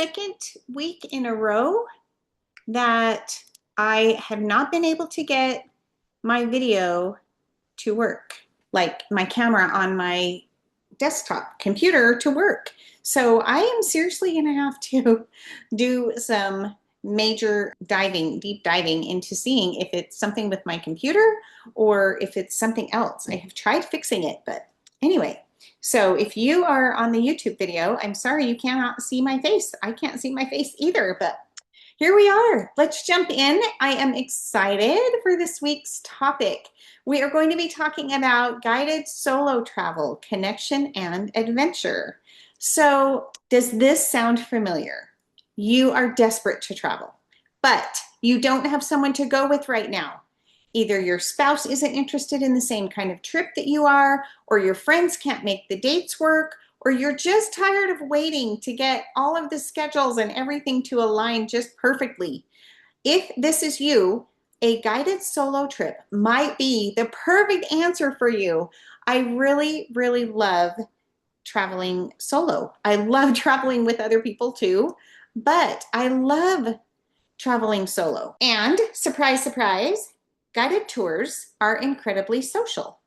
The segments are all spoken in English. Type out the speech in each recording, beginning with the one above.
second week in a row that I have not been able to get my video to work, like my camera on my desktop computer to work. So I am seriously going to have to do some major deep diving into seeing if it's something with my computer or if it's something else. I have tried fixing it, but anyway. So if you are on the YouTube video, I'm sorry you cannot see my face. I can't see my face either, but here we are. Let's jump in. I am excited for this week's topic. We are going to be talking about guided solo travel, connection, and adventure. So, does this sound familiar? You are desperate to travel, but you don't have someone to go with right now. Either your spouse isn't interested in the same kind of trip that you are, or your friends can't make the dates work, or you're just tired of waiting to get all of the schedules and everything to align just perfectly. If this is you, a guided solo trip might be the perfect answer for you. I really, really love traveling solo. I love traveling with other people too, but I love traveling solo. And surprise, surprise, guided tours are incredibly social.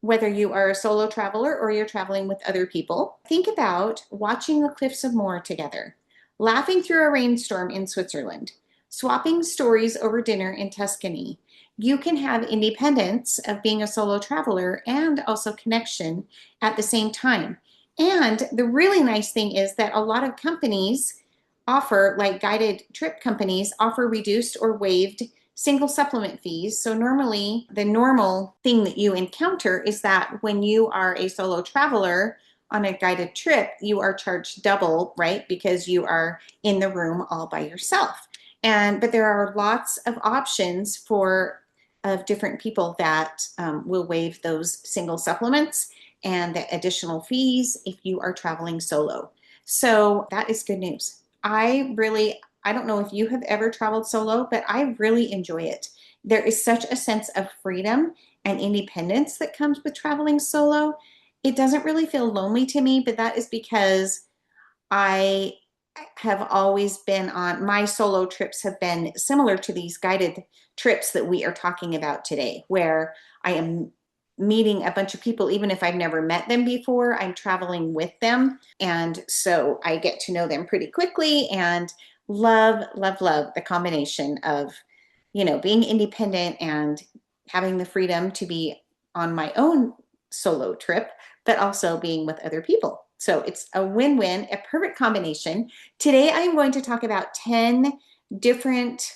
Whether you are a solo traveler or you're traveling with other people, think about watching the Cliffs of Moher together, laughing through a rainstorm in Switzerland, swapping stories over dinner in Tuscany. You can have independence of being a solo traveler and also connection at the same time. And the really nice thing is that a lot of companies offer, like guided trip companies, offer reduced or waived single supplement fees. So normally the normal thing that you encounter is that when you are a solo traveler on a guided trip, you are charged double, right? Because you are in the room all by yourself. But there are lots of options of different people that will waive those single supplements and the additional fees if you are traveling solo. So that is good news. I don't know if you have ever traveled solo, but I really enjoy it. There is such a sense of freedom and independence that comes with traveling solo. It doesn't really feel lonely to me, but that is because I have always been on, my solo trips have been similar to these guided trips that we are talking about today, where I am meeting a bunch of people, even if I've never met them before, I'm traveling with them. And so I get to know them pretty quickly and love, love, love the combination of, being independent and having the freedom to be on my own solo trip, but also being with other people. So it's a win-win, a perfect combination. Today, I'm going to talk about 10 different,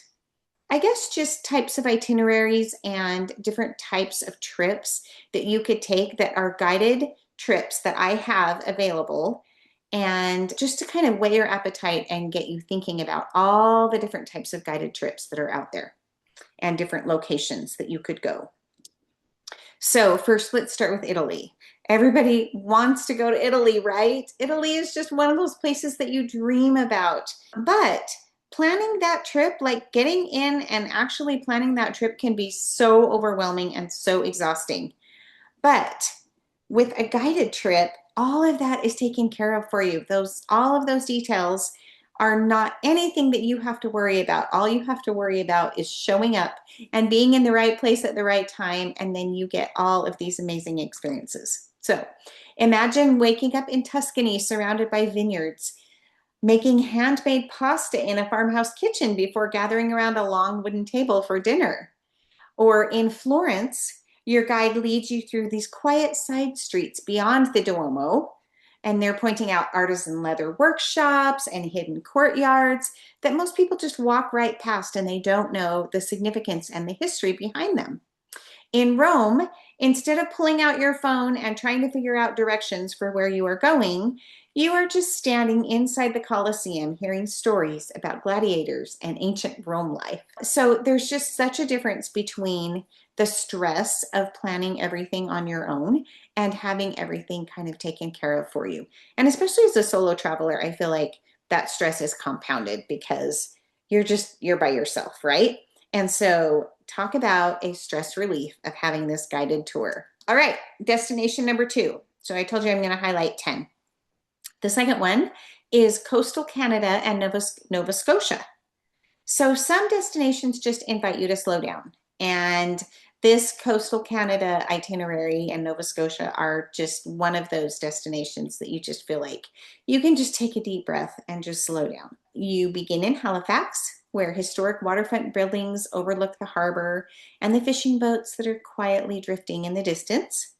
I guess, just types of itineraries and different types of trips that you could take that are guided trips that I have available. And just to kind of weigh your appetite and get you thinking about all the different types of guided trips that are out there and different locations that you could go. So first, let's start with Italy. Everybody wants to go to Italy, right? Italy is just one of those places that you dream about. But planning that trip, like getting in and actually planning that trip, can be so overwhelming and so exhausting. But with a guided trip, all of that is taken care of for you. All of those details are not anything that you have to worry about. All you have to worry about is showing up and being in the right place at the right time, and then you get all of these amazing experiences. So imagine waking up in Tuscany surrounded by vineyards, making handmade pasta in a farmhouse kitchen before gathering around a long wooden table for dinner. Or in Florence, your guide leads you through these quiet side streets beyond the Duomo, and they're pointing out artisan leather workshops and hidden courtyards that most people just walk right past and they don't know the significance and the history behind them. In Rome, instead of pulling out your phone and trying to figure out directions for where you are going, you are just standing inside the Colosseum hearing stories about gladiators and ancient Rome life. So there's just such a difference between the stress of planning everything on your own and having everything kind of taken care of for you. And especially as a solo traveler, I feel like that stress is compounded because you're by yourself, right? And so talk about a stress relief of having this guided tour. All right, destination number 2. So I told you I'm going to highlight 10. The second one is coastal Canada and Nova Scotia. So some destinations just invite you to slow down. And this coastal Canada itinerary and Nova Scotia are just one of those destinations that you just feel like you can just take a deep breath and just slow down. You begin in Halifax, where historic waterfront buildings overlook the harbor and the fishing boats that are quietly drifting in the distance.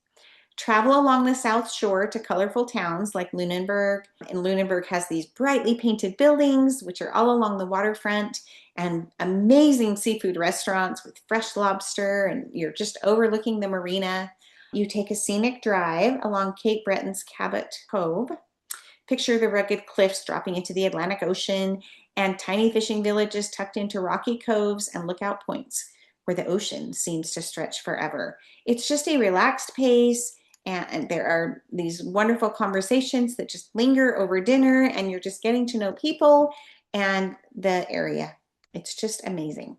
Travel along the South Shore to colorful towns like Lunenburg. And Lunenburg has these brightly painted buildings, which are all along the waterfront, and amazing seafood restaurants with fresh lobster, and you're just overlooking the marina. You take a scenic drive along Cape Breton's Cabot Cove. Picture the rugged cliffs dropping into the Atlantic Ocean and tiny fishing villages tucked into rocky coves and lookout points where the ocean seems to stretch forever. It's just a relaxed pace, and there are these wonderful conversations that just linger over dinner, and you're just getting to know people and the area. It's just amazing.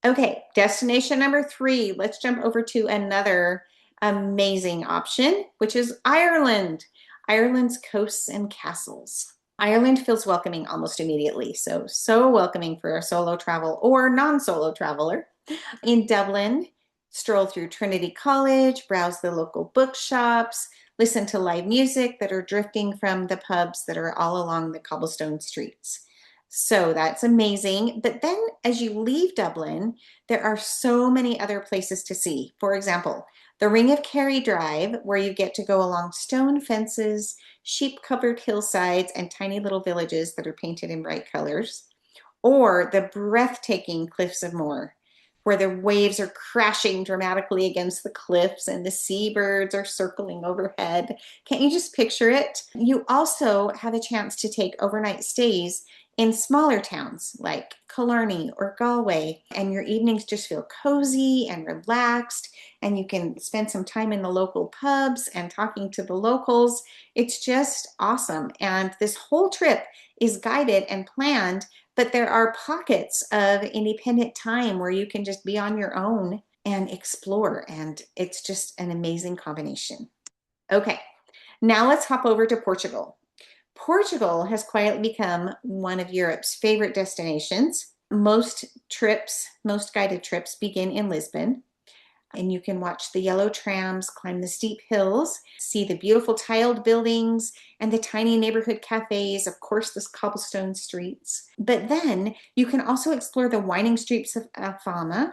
Okay, destination number 3. Let's jump over to another amazing option, which is Ireland. Ireland's coasts and castles. Ireland feels welcoming almost immediately, so welcoming for a solo travel or non-solo traveler. In Dublin, stroll through Trinity College, browse the local bookshops, listen to live music that are drifting from the pubs that are all along the cobblestone streets. So that's amazing. But then as you leave Dublin, there are so many other places to see. For example, the Ring of Kerry Drive, where you get to go along stone fences, sheep-covered hillsides, and tiny little villages that are painted in bright colors. Or the breathtaking Cliffs of Moher, where the waves are crashing dramatically against the cliffs and the seabirds are circling overhead. Can't you just picture it? You also have a chance to take overnight stays in smaller towns like Killarney or Galway, and your evenings just feel cozy and relaxed, and you can spend some time in the local pubs and talking to the locals. It's just awesome. And this whole trip is guided and planned, but there are pockets of independent time where you can just be on your own and explore, and it's just an amazing combination. Okay, now let's hop over to Portugal. Portugal has quietly become one of Europe's favorite destinations. Most guided trips begin in Lisbon, and you can watch the yellow trams climb the steep hills, see the beautiful tiled buildings and the tiny neighborhood cafes, of course, the cobblestone streets. But then you can also explore the winding streets of Alfama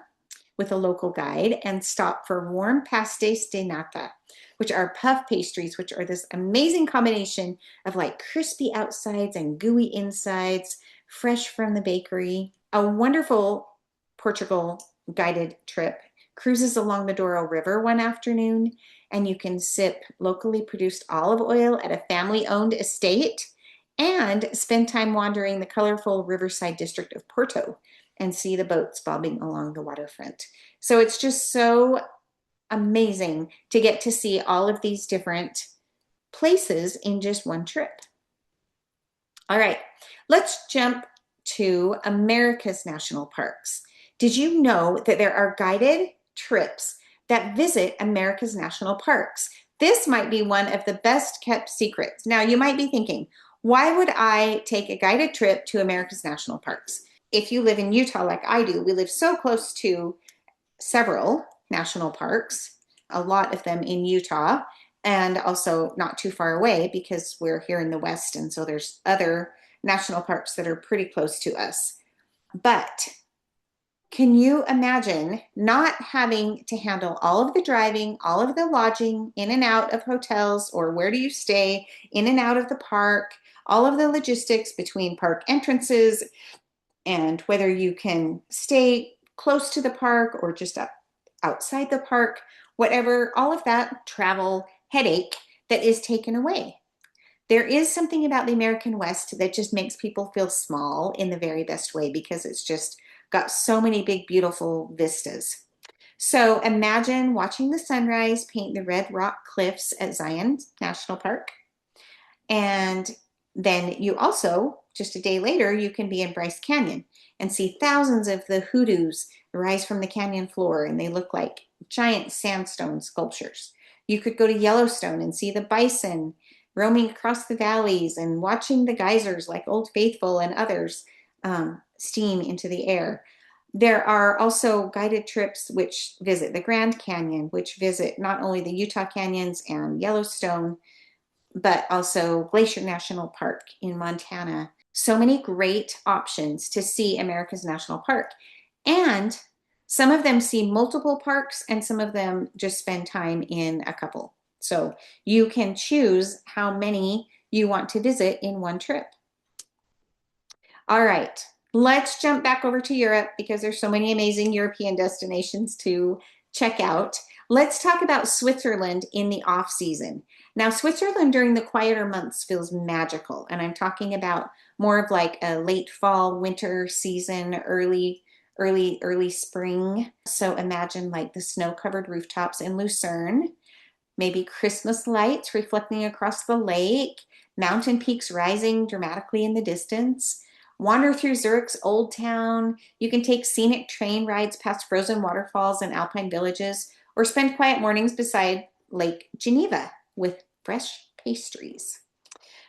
with a local guide and stop for warm pastéis de nata, which are puff pastries, which are this amazing combination of like crispy outsides and gooey insides, fresh from the bakery. A wonderful Portugal guided trip cruises along the Douro River one afternoon, and you can sip locally produced olive oil at a family-owned estate and spend time wandering the colorful riverside district of Porto and see the boats bobbing along the waterfront. So it's just so amazing to get to see all of these different places in just one trip. All right, let's jump to America's national parks. Did you know that there are guided trips that visit America's national parks? This might be one of the best kept secrets. Now, you might be thinking, why would I take a guided trip to America's national parks? If you live in Utah like I do, we live so close to several national parks, a lot of them in Utah, and also not too far away because we're here in the West, and so there's other national parks that are pretty close to us. But can you imagine not having to handle all of the driving, all of the lodging, in and out of hotels, or where do you stay, in and out of the park, all of the logistics between park entrances, and whether you can stay close to the park or just outside the park, whatever, all of that travel headache that is taken away. There is something about the American West that just makes people feel small in the very best way because it's just got so many big, beautiful vistas. So imagine watching the sunrise paint the red rock cliffs at Zion National Park. And then you also, just a day later, you can be in Bryce Canyon and see thousands of the hoodoos rise from the canyon floor, and they look like giant sandstone sculptures. You could go to Yellowstone and see the bison roaming across the valleys and watching the geysers like Old Faithful and others steam into the air. There are also guided trips which visit the Grand Canyon, which visit not only the Utah Canyons and Yellowstone, but also Glacier National Park in Montana. So many great options to see America's national park. And some of them see multiple parks and some of them just spend time in a couple. So you can choose how many you want to visit in one trip. All right, let's jump back over to Europe because there's so many amazing European destinations to check out. Let's talk about Switzerland in the off season. Now, Switzerland during the quieter months feels magical, and I'm talking about more of like a late fall, winter season, early spring. So imagine like the snow-covered rooftops in Lucerne, maybe Christmas lights reflecting across the lake, mountain peaks rising dramatically in the distance. Wander through Zurich's Old Town. You can take scenic train rides past frozen waterfalls and alpine villages, or spend quiet mornings beside Lake Geneva with fresh pastries.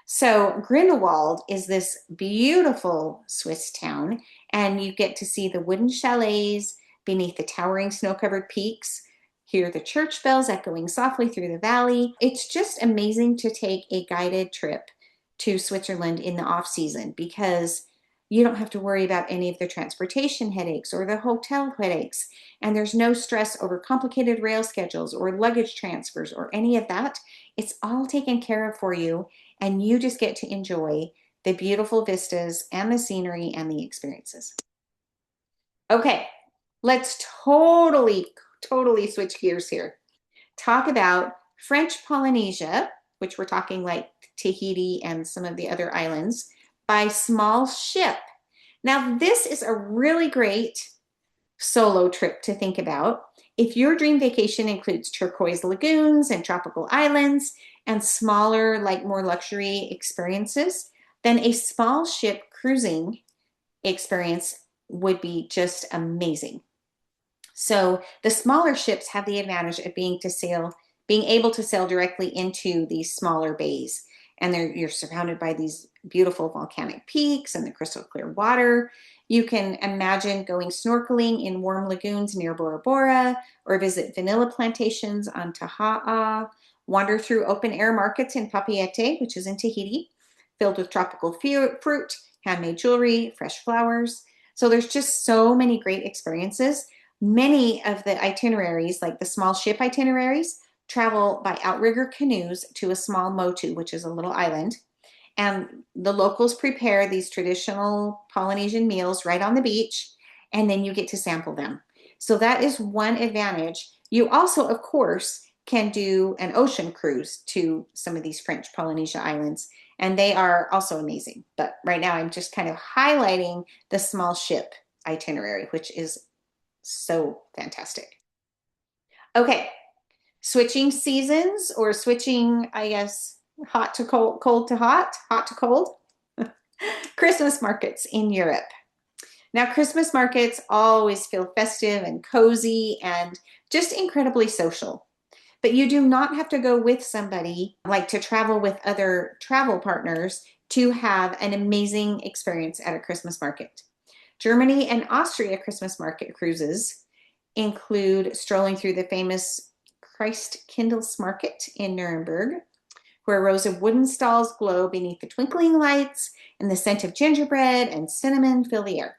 So Grindelwald is this beautiful Swiss town, and you get to see the wooden chalets beneath the towering snow-covered peaks, hear the church bells echoing softly through the valley. It's just amazing to take a guided trip to Switzerland in the off-season because you don't have to worry about any of the transportation headaches or the hotel headaches, and there's no stress over complicated rail schedules or luggage transfers or any of that. It's all taken care of for you, and you just get to enjoy the beautiful vistas and the scenery and the experiences. Okay, let's totally switch gears here. Talk about French Polynesia, which we're talking like Tahiti and some of the other islands, by small ship. Now, this is a really great solo trip to think about. If your dream vacation includes turquoise lagoons and tropical islands and smaller, like more luxury experiences, then a small ship cruising experience would be just amazing. So the smaller ships have the advantage of being able to sail directly into these smaller bays. And you're surrounded by these beautiful volcanic peaks and the crystal clear water. You can imagine going snorkeling in warm lagoons near Bora Bora, or visit vanilla plantations on Taha'a, wander through open air markets in Papeete, which is in Tahiti, filled with tropical fruit, handmade jewelry, fresh flowers. So there's just so many great experiences. Many of the itineraries, like the small ship itineraries, travel by outrigger canoes to a small motu, which is a little island. And the locals prepare these traditional Polynesian meals right on the beach, and then you get to sample them. So that is one advantage. You also, of course, can do an ocean cruise to some of these French Polynesia islands, and they are also amazing. But right now I'm just kind of highlighting the small ship itinerary, which is so fantastic. Okay, switching seasons, or switching, I guess, hot to cold, cold to hot, hot to cold. Christmas markets in Europe. Now, Christmas markets always feel festive and cozy and just incredibly social. But you do not have to go with somebody, like to travel with other travel partners, to have an amazing experience at a Christmas market. Germany and Austria Christmas market cruises include strolling through the famous Christkindlesmarkt in Nuremberg, where rows of wooden stalls glow beneath the twinkling lights, and the scent of gingerbread and cinnamon fill the air.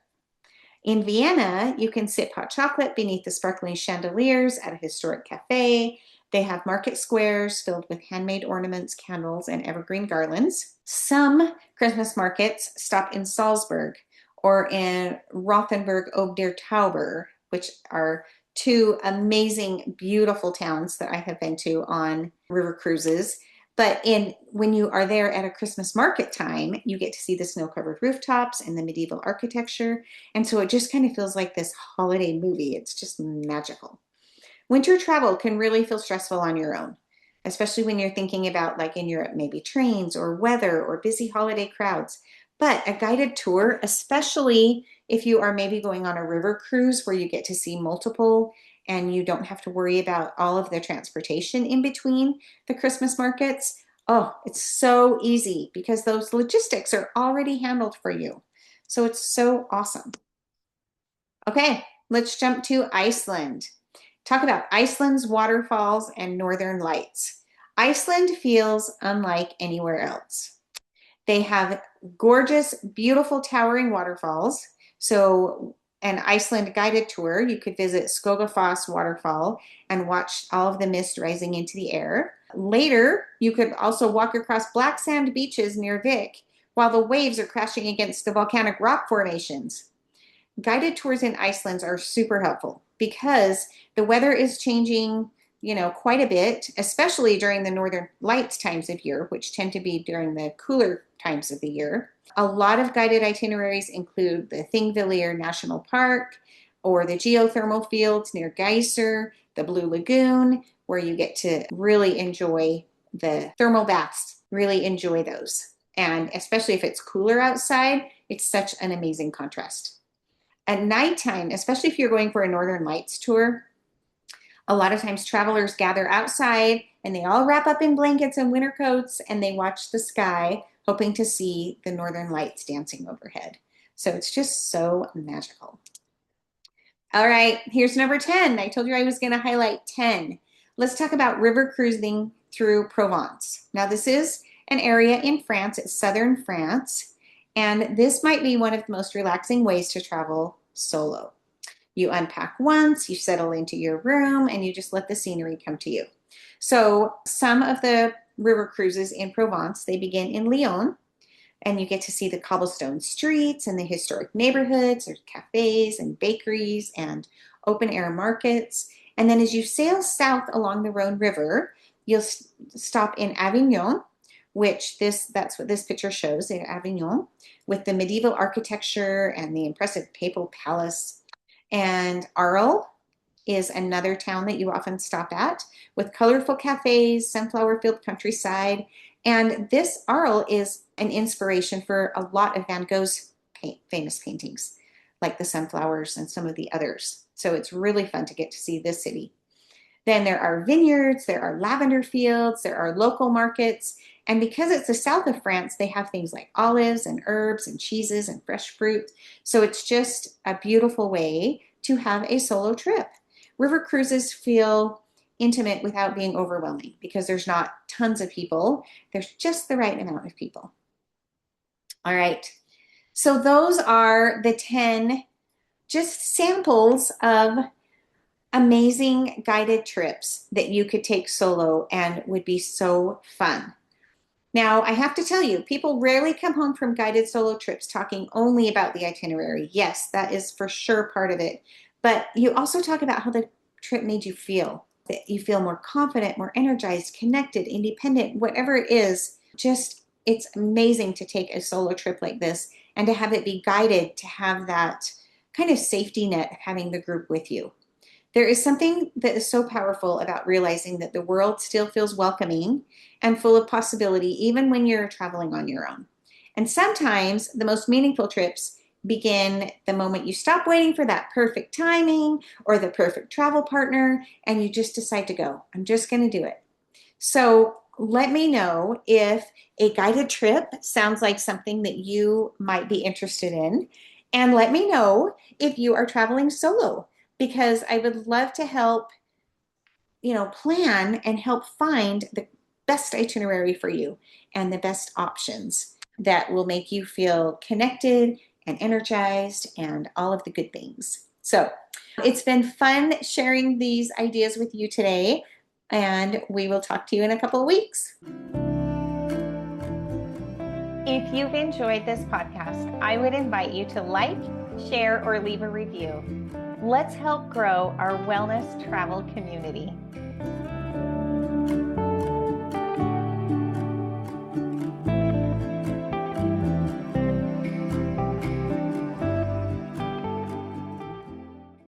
In Vienna, you can sip hot chocolate beneath the sparkling chandeliers at a historic cafe. They have market squares filled with handmade ornaments, candles, and evergreen garlands. Some Christmas markets stop in Salzburg or in Rothenburg ob der Tauber, which are two amazing, beautiful towns that I have been to on river cruises. But when you are there at a Christmas market time, you get to see the snow-covered rooftops and the medieval architecture. And so it just kind of feels like this holiday movie. It's just magical. Winter travel can really feel stressful on your own, especially when you're thinking about, like in Europe, maybe trains or weather or busy holiday crowds. But a guided tour, especially if you are maybe going on a river cruise where you get to see multiple and you don't have to worry about all of the transportation in between the Christmas markets. Oh, it's so easy because those logistics are already handled for you. So it's so awesome. Okay, let's jump to Iceland. Talk about Iceland's waterfalls and northern lights. Iceland feels unlike anywhere else. They have gorgeous, beautiful, towering waterfalls. So, an Iceland guided tour, you could visit Skogafoss waterfall and watch all of the mist rising into the air. Later, you could also walk across black sand beaches near Vik while the waves are crashing against the volcanic rock formations. Guided tours in Iceland are super helpful because the weather is changing, quite a bit, especially during the northern lights times of year, which tend to be during the cooler times of the year. A lot of guided itineraries include the Thingvellir National Park or the geothermal fields near Geysir, the Blue Lagoon, where you get to really enjoy the thermal baths, really enjoy those. And especially if it's cooler outside, it's such an amazing contrast. At nighttime, especially if you're going for a Northern Lights tour, a lot of times travelers gather outside and they all wrap up in blankets and winter coats and they watch the sky, hoping to see the Northern Lights dancing overhead. So it's just so magical. All right, here's number 10. I told you I was going to highlight 10. Let's talk about river cruising through Provence. Now, this is an area in France. It's southern France. And this might be one of the most relaxing ways to travel solo. You unpack once, you settle into your room, and you just let the scenery come to you. So some of the river cruises in Provence, they begin in Lyon, and you get to see the cobblestone streets and the historic neighborhoods. There's cafes and bakeries and open air markets. And then as you sail south along the Rhone River, you'll stop in Avignon, that's what this picture shows, in Avignon, with the medieval architecture and the impressive papal palace. And Arles is another town that you often stop at, with colorful cafes, sunflower-filled countryside. And this Arles is an inspiration for a lot of Van Gogh's famous paintings, like the sunflowers and some of the others. So it's really fun to get to see this city. Then there are vineyards, there are lavender fields, there are local markets. And because it's the south of France, they have things like olives and herbs and cheeses and fresh fruit. So it's just a beautiful way to have a solo trip. River cruises feel intimate without being overwhelming because there's not tons of people. There's just the right amount of people. All right. So those are the 10 just samples of amazing guided trips that you could take solo and would be so fun. Now, I have to tell you, people rarely come home from guided solo trips talking only about the itinerary. Yes, that is for sure part of it. But you also talk about how the trip made you feel, that you feel more confident, more energized, connected, independent, whatever it is. Just, it's amazing to take a solo trip like this and to have it be guided, to have that kind of safety net of having the group with you. There is something that is so powerful about realizing that the world still feels welcoming and full of possibility, even when you're traveling on your own. And sometimes the most meaningful trips begin the moment you stop waiting for that perfect timing or the perfect travel partner, and you just decide to go. I'm just going to do it. So let me know if a guided trip sounds like something that you might be interested in. And let me know if you are traveling solo, because I would love to help, plan and help find the best itinerary for you and the best options that will make you feel connected and energized and all of the good things. So it's been fun sharing these ideas with you today, and we will talk to you in a couple of weeks. If you've enjoyed this podcast, I would invite you to like, share, or leave a review. Let's help grow our wellness travel community.